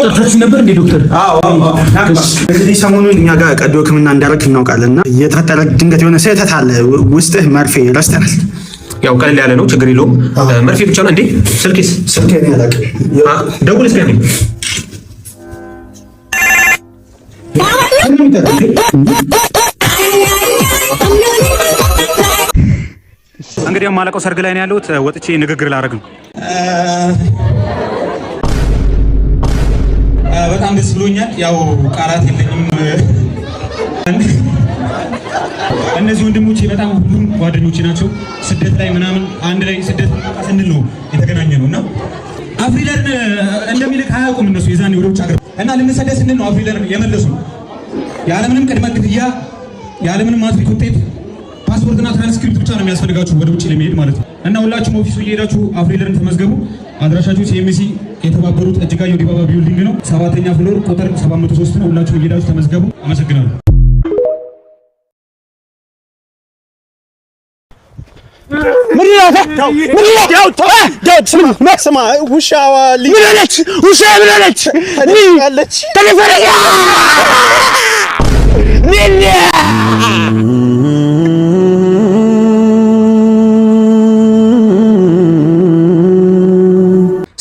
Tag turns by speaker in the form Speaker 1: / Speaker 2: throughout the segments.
Speaker 1: ጠርታችሁ ነበር እንዴ ዶክተር?
Speaker 2: አዎ በዚህ ሰሞኑን እኛ ጋር ቀዶ ሕክምና እንዳደረክ እናውቃለንና የተፈጠረ ድንገት የሆነ ስህተት አለ። ውስጥህ መርፌ ረስተናል።
Speaker 1: ያው ቀለል ያለ ነው፣ ችግር የለውም። መርፌ ብቻ ነው እንዴ? ስልኬ ያላቅ ደውል እስኪ ነኝ። እንግዲህ ማለቀው ሰርግ ላይ ነው ያለሁት። ወጥቼ ንግግር ላደርግ ነው።
Speaker 3: በጣም ደስ ብሎኛል። ያው ቃላት የለኝም። እነዚህ ወንድሞቼ በጣም ሁሉም ጓደኞቼ ናቸው። ስደት ላይ ምናምን አንድ ላይ ስደት ስንል ነው የተገናኘ ነው እና አፍሪለርን እንደሚልክ አያውቁም እነሱ የዛኔ ወደ ውጭ ሀገር እና ልንሰደድ ስንል ነው አፍሪለርን የመለሱ ያለምንም ቅድመ ክፍያ ያለምንም ማትሪክ ውጤት ፓስፖርትና ትራንስክሪፕት ብቻ ነው የሚያስፈልጋችሁ ወደ ውጭ ለመሄድ ማለት ነው። እና ሁላችሁም ኦፊሱ እየሄዳችሁ አፍሪለርን ተመዝገቡ። አድራሻችሁ ሲኤምሲ የተባበሩት እጅጋየሁ ዲባባ ቢልዲንግ ነው፣ 7ኛ ፍሎር ቁጥር 703 ነው። ሁላችሁም እየሄዳችሁ ተመዝገቡ። አመሰግናለሁ።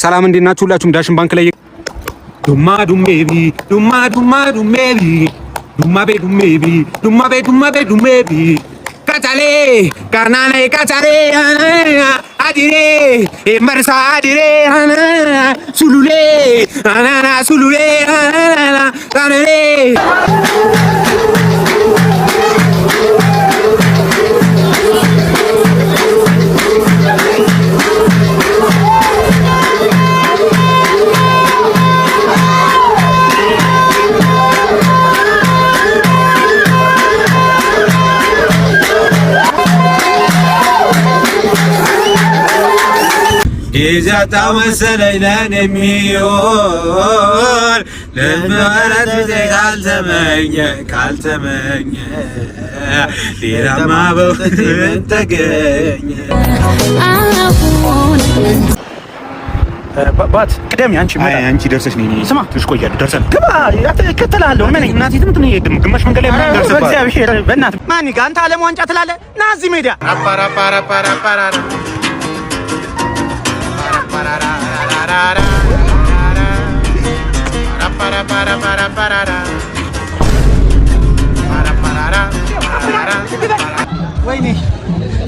Speaker 1: ሰላም እንዴት ናችሁ? ሁላችሁም ዳሽን ባንክ ላይ ዱማ ዱሜቢ ዱማ ዱማ ዱሜቢ ዱማ ቤ ዱሜቢ ዱማ ቤ ዱማ ቤ ዱሜቢ ካታሌ ካናኔ ካታሌ አዲሬ መርሳ አዲሬ ሱሉሌ አናና ሱሉሌ አናና ታነሌ
Speaker 4: ይዛታ መሰለኝ ለኔ የሚሆን ለምረት ካልተመኘ ሌላማ በውስጥ ተገኘ።
Speaker 2: ባት ቅደም አንቺ ደርሰሽ ነኝ። ስማ ትንሽ ቆያለሁ። ደርሰን ግባ እከተልሃለሁ። ምን እናቴ ትምጥነ ይሄድም ግማሽ መንገድ ላይ ምናምን ደርሰን በእግዚአብሔር በእናትህ ማን ጋር አንተ ዓለም ዋንጫ ትላለህ? ና እዚህ ሜዳ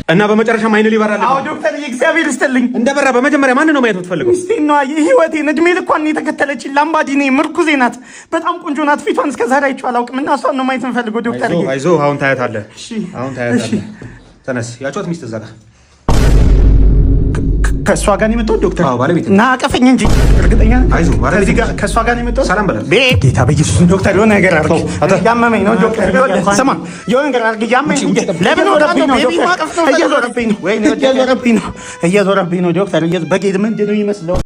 Speaker 1: እና በመጨረሻ አይነ ሊበራል።
Speaker 2: አዎ ዶክተር እግዚአብሔር ይስጥልኝ።
Speaker 1: እንደበራ በመጀመሪያ ማን ነው ማየት የምትፈልገው?
Speaker 2: እስቲ ነው የህይወቴን እድሜ ልኳን የተከተለች ላምባዲኔ ምርኩዜ ናት። በጣም ቆንጆ ናት። ፊቷን እስከ ዛሬ አይቼው አላውቅም እና እሷን ነው ማየት የምፈልገው ዶክተር።
Speaker 1: አይዞህ አሁን ታያታለህ። አሁን ታያታለህ። ተነስ። ያጫወት ሚስት እዛ ጋር
Speaker 2: ከእሷ ጋር ነው የመጣሁት ዶክተር።
Speaker 1: አዎ ባለቤት
Speaker 2: እና አቀፈኝ እንጂ እርግጠኛ ነኝ።
Speaker 1: አይዞህ ባለቤት
Speaker 2: ጋር ከእሷ ጋር ነው የመጣሁት።
Speaker 1: ሰላም በላት።
Speaker 2: ጌታ በኢየሱስ ዶክተር የሆነ ነገር አድርግ። ያመመኝ ነው ዶክተር። ስማ የሆነ ነገር አድርግ። ያመመኝ ለምን ወረብኝ ነው ዶክተር። እየዞረብኝ ነው ዶክተር። በጌት ምንድን ነው ይመስለው